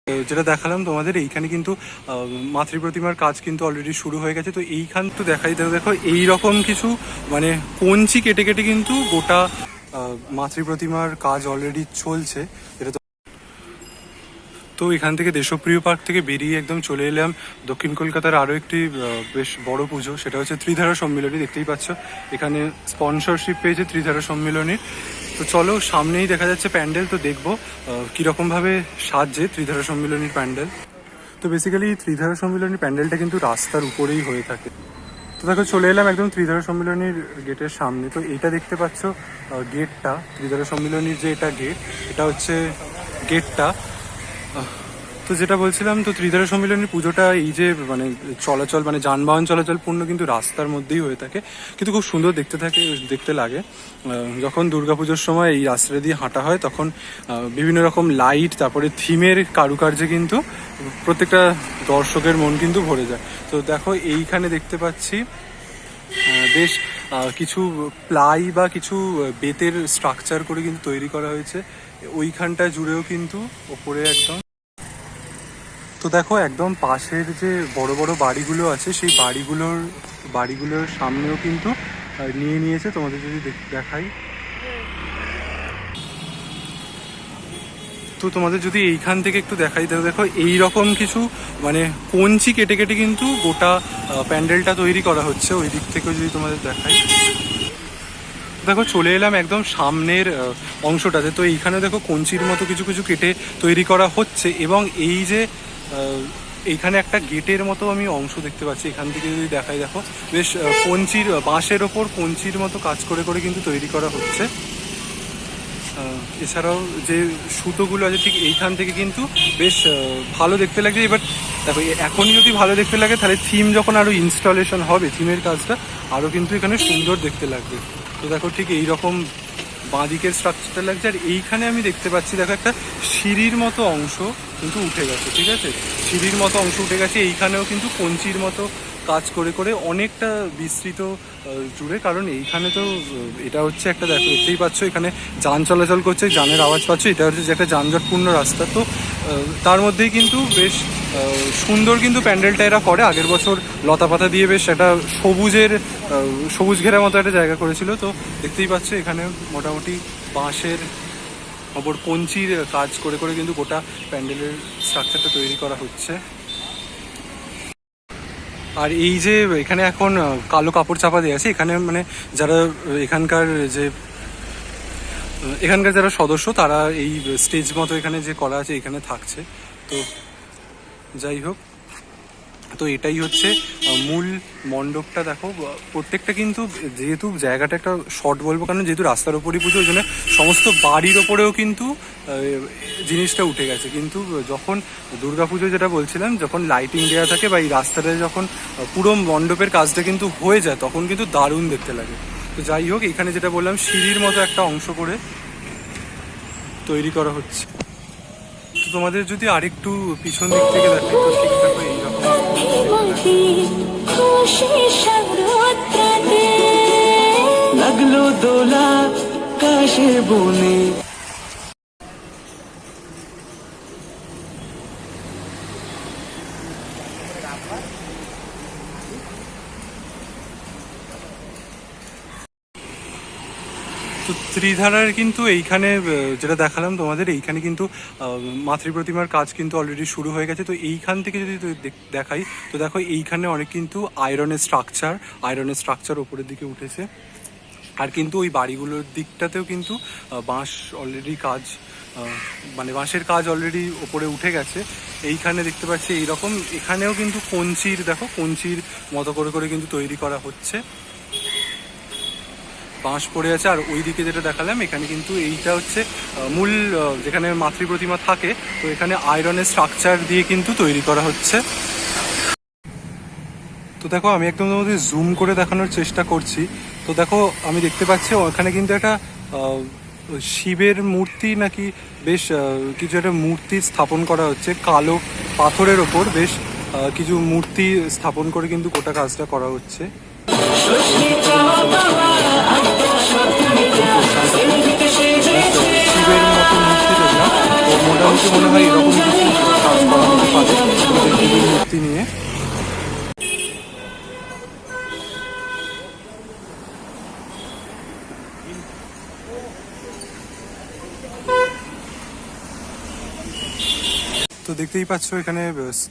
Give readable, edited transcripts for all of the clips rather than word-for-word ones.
যেটা দেখালাম তোমাদের, এইখানে কিন্তু মাতৃ প্রতিমার কাজ কিন্তু অলরেডি শুরু হয়ে গেছে। তো এইখান তো দেখাই দেখো এইরকম কিছু মানে কঞ্চি কেটে কেটে কিন্তু গোটা মাতৃ প্রতিমার কাজ অলরেডি চলছে। এটা তো এখান থেকে দেশপ্রিয় পার্ক থেকে বেরিয়ে একদম চলে এলাম দক্ষিণ কলকাতার আরও একটি বেশ বড় পুজো, সেটা হচ্ছে ত্রিধারা সম্মিলনী। দেখতেই পাচ্ছ এখানে স্পন্সরশিপ পেয়েছে ত্রিধারা সম্মিলনীর। তো চলো, সামনেই দেখা যাচ্ছে প্যান্ডেল, তো দেখবো কীরকমভাবে সাজছে ত্রিধারা সম্মিলনীর প্যান্ডেল। তো বেসিক্যালি ত্রিধারা সম্মিলনীর প্যান্ডেলটা কিন্তু রাস্তার উপরেই হয়ে থাকে। তো দেখো চলে এলাম একদম ত্রিধারা সম্মিলনীর গেটের সামনে। তো এইটা দেখতে পাচ্ছ গেটটা, ত্রিধারা সম্মিলনীর যে এটা গেট, এটা হচ্ছে গেটটা। তো যেটা বলছিলাম, তো ত্রিধারা সম্মিলনীর পুজোটা এই যে মানে চলাচল মানে যানবাহন চলাচল পূর্ণ কিন্তু রাস্তার মধ্যেই হয়ে থাকে, কিন্তু খুব সুন্দর দেখতে লাগে। যখন দুর্গাপুজোর সময় এই রাস্তাটা দিয়ে হাঁটা হয় তখন বিভিন্ন রকম লাইট, তারপরে থিমের কারুকার্যে কিন্তু প্রত্যেকটা দর্শকের মন কিন্তু ভরে যায়। তো দেখো এইখানে দেখতে পাচ্ছি বেশ কিছু প্লাই বা কিছু বেতের স্ট্রাকচার করে কিন্তু তৈরি করা হয়েছে ওইখানটা জুড়েও কিন্তু ওপরে একদম। তো দেখো একদম পাশের যে বড় বড় বাড়িগুলো আছে সেই বাড়িগুলোর সামনেও কিন্তু নিয়ে নিয়েছে। তোমাদের যদি দেখাই, তো তোমাদের যদি এইখান থেকে একটু দেখাই, দেখো এইরকম কিছু মানে কঞ্চি কেটে কেটে কিন্তু গোটা প্যান্ডেলটা তৈরি করা হচ্ছে। ওই দিক থেকেও যদি তোমাদের দেখাই, দেখো চলে এলাম একদম সামনের অংশটাতে। তো এইখানে দেখো কঞ্চির মতো কিছু কিছু কেটে তৈরি করা হচ্ছে, এবং এই যে এইখানে একটা গেটের মতো আমি অংশ দেখতে পাচ্ছি। এখান থেকে যদি দেখাই, দেখো বেশ কঞ্চির বাঁশের ওপর কঞ্চির মতো কাজ করে করে কিন্তু তৈরি করা হচ্ছে। এছাড়াও যে সুতোগুলো আছে ঠিক এইখান থেকে কিন্তু বেশ ভালো দেখতে লাগছে। এবার দেখো এখনই যদি ভালো দেখতে লাগে, তাহলে থিম যখন আরও ইনস্টলেশন হবে, থিমের কাজটা আরও কিন্তু এখানে সুন্দর দেখতে লাগবে। তো দেখো ঠিক এইরকম বাঁদিকের স্ট্রাকচারটা লাগছে। আর এইখানে আমি দেখতে পাচ্ছি দেখো একটা সিঁড়ির মতো অংশ কিন্তু উঠে গেছে, ঠিক আছে, সিঁড়ির মতো অংশ উঠে গেছে। এইখানেও কিন্তু কঞ্চির মতো কাজ করে করে অনেকটা বিস্তৃত জুড়ে, কারণ এইখানে তো এটা হচ্ছে একটা দেখতেই পাচ্ছ এখানে যান চলাচল করছে, যানের আওয়াজ পাচ্ছ, এটা হচ্ছে যে একটা যানজটপূর্ণ রাস্তা। তো তার মধ্যেই কিন্তু বেশ সুন্দর কিন্তু প্যান্ডেলটা এরা করে। আগের বছর লতা পাতা দিয়ে বেশ একটা সবুজ ঘেরা মতো একটা জায়গা করেছিল। তো দেখতেই পাচ্ছ এখানে মোটামুটি বাঁশের ওপর কঞ্চির কাজ করে করে কিন্তু গোটা প্যান্ডেলের স্ট্রাকচারটা তৈরি করা হচ্ছে। আর এই যে এখানে এখন কালো কাপড় চাপা দিয়ে আছে, এখানে মানে যারা এখানকার যারা সদস্য, তারা এই স্টেজ মতো এখানে যে করা আছে এখানে থাকছে। তো যাই হোক, তো এটাই হচ্ছে মূল মণ্ডপটা। দেখো প্রত্যেকটা কিন্তু, যেহেতু জায়গাটা একটা শর্ট বলবো কারণ যেহেতু রাস্তার ওপরই পুজো, ওই জন্য সমস্ত বাড়ির ওপরেও কিন্তু জিনিসটা উঠে গেছে। কিন্তু যখন দুর্গাপুজো যেটা বলছিলাম, যখন লাইটিং দেওয়া থাকে বা এই রাস্তাটা যখন পুরো মণ্ডপের কাজটা কিন্তু হয়ে যায়, তখন কিন্তু দারুণ দেখতে লাগে। তো যাই হোক, এখানে যেটা বললাম সিঁড়ির মতো একটা অংশ করে তৈরি করা হচ্ছে। তো তোমাদের যদি আরেকটু পিছন দিক থেকে দেখাই, তো ঠিক থাকো এইরকম লাগলো দোলা কাশে বনে। তো ত্রিধারার কিন্তু এইখানে যেটা দেখালাম তোমাদের, এইখানে কিন্তু মাতৃ প্রতিমার কাজ কিন্তু অলরেডি শুরু হয়ে গেছে। তো এইখান থেকে যদি দেখাই, তো দেখো এইখানে অনেক কিন্তু আয়রনের স্ট্রাকচার ওপরের দিকে উঠেছে। আর কিন্তু ওই বাড়িগুলোর দিকটাতেও কিন্তু বাঁশ অলরেডি কাজ মানে বাঁশের কাজ অলরেডি ওপরে উঠে গেছে। এইখানে দেখতে পাচ্ছি এইরকম, এখানেও কিন্তু কঞ্চির মতো করে করে কিন্তু তৈরি করা হচ্ছে, বাঁশ পড়ে আছে। আর ওই দিকে যেটা দেখালাম, এখানে কিন্তু এইটা হচ্ছে মূল যেখানে মাতৃ প্রতিমা থাকে, তো এখানে আয়রনের স্ট্রাকচার দিয়ে কিন্তু তৈরি করা হচ্ছে। তো দেখো আমি একদম তোমাদের জুম করে দেখানোর চেষ্টা করছি। তো দেখো আমি দেখতে পাচ্ছি ওখানে কিন্তু একটা শিবের মূর্তি নাকি বেশ কিছু একটা মূর্তি স্থাপন করা হচ্ছে কালো পাথরের ওপর। বেশ কিছু মূর্তি স্থাপন করে কিন্তু গোটা কাজটা করা হচ্ছে। শিবের মতো মূর্তি দেখলাম, তো মোটামুটি মনে হয় এরকম কিছু কাজ দেবীর মূর্তি নিয়ে। তো দেখতেই পাচ্ছ এখানে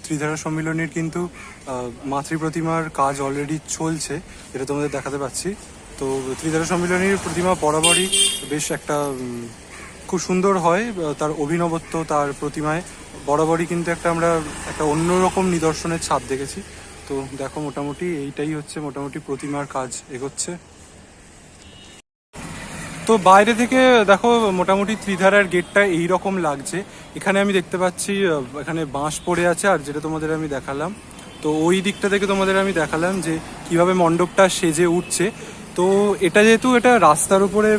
ত্রিধারা সম্মিলনীর কিন্তু মাতৃ প্রতিমার কাজ অলরেডি চলছে, এটা তোমাদের দেখাতে পাচ্ছি। তো ত্রিধারা সম্মিলনীর প্রতিমা বরাবরই বেশ একটা খুব সুন্দর হয়, তার অভিনবত্ব, তার প্রতিমায় বরাবরই কিন্তু আমরা একটা অন্যরকম নিদর্শনের ছাপ দেখেছি। তো দেখো মোটামুটি এইটাই হচ্ছে মোটামুটি প্রতিমার কাজ এগোচ্ছে। তো বাইরে থেকে দেখো মোটামুটি ত্রিধারার গেটটা এই রকম লাগছে। এখানে আমি দেখতে পাচ্ছি এখানে বাঁশ পড়ে আছে, আর যেটা তোমাদের আমি দেখালাম, তো ওই দিকটা থেকে তোমাদের আমি দেখালাম যে কিভাবে মণ্ডপটা সেজে উঠছে। তো এটা যেহেতু এটা রাস্তার উপরে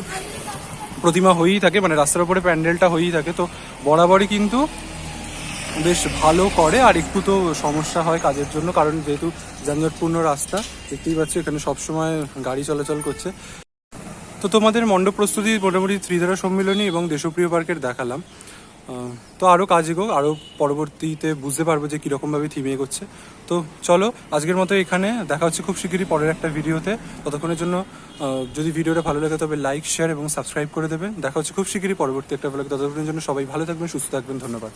প্রতিমা হয়েই থাকে, মানে রাস্তার উপরে প্যান্ডেলটা হয়েই থাকে, তো বরাবরই কিন্তু বেশ ভালো করে। আর একটু তো সমস্যা হয় কাজের জন্য, কারণ যেহেতু যানজটপূর্ণ রাস্তা, দেখতেই পাচ্ছ এখানে সবসময় গাড়ি চলাচল করছে। তো তোমাদের মণ্ডপ প্রস্তুতি মোটামুটি ত্রিধারা সম্মিলনী এবং দেশপ্রিয় পার্কের দেখালাম। তো আরও কাজ এগোক, আরও পরবর্তীতে বুঝতে পারবো যে কীরকমভাবে থিমে এগোচ্ছে। তো চলো আজকের মতো এখানে, দেখা হচ্ছে খুব শিগগিরই পরের একটা ভিডিওতে। ততক্ষণের জন্য যদি ভিডিওটা ভালো লাগে তবে লাইক, শেয়ার এবং সাবস্ক্রাইব করে দেবেন। দেখা হচ্ছে খুব শিগগিরই পরবর্তী একটা ব্লগে। ততক্ষণের জন্য সবাই ভালো থাকবেন, সুস্থ থাকবেন, ধন্যবাদ।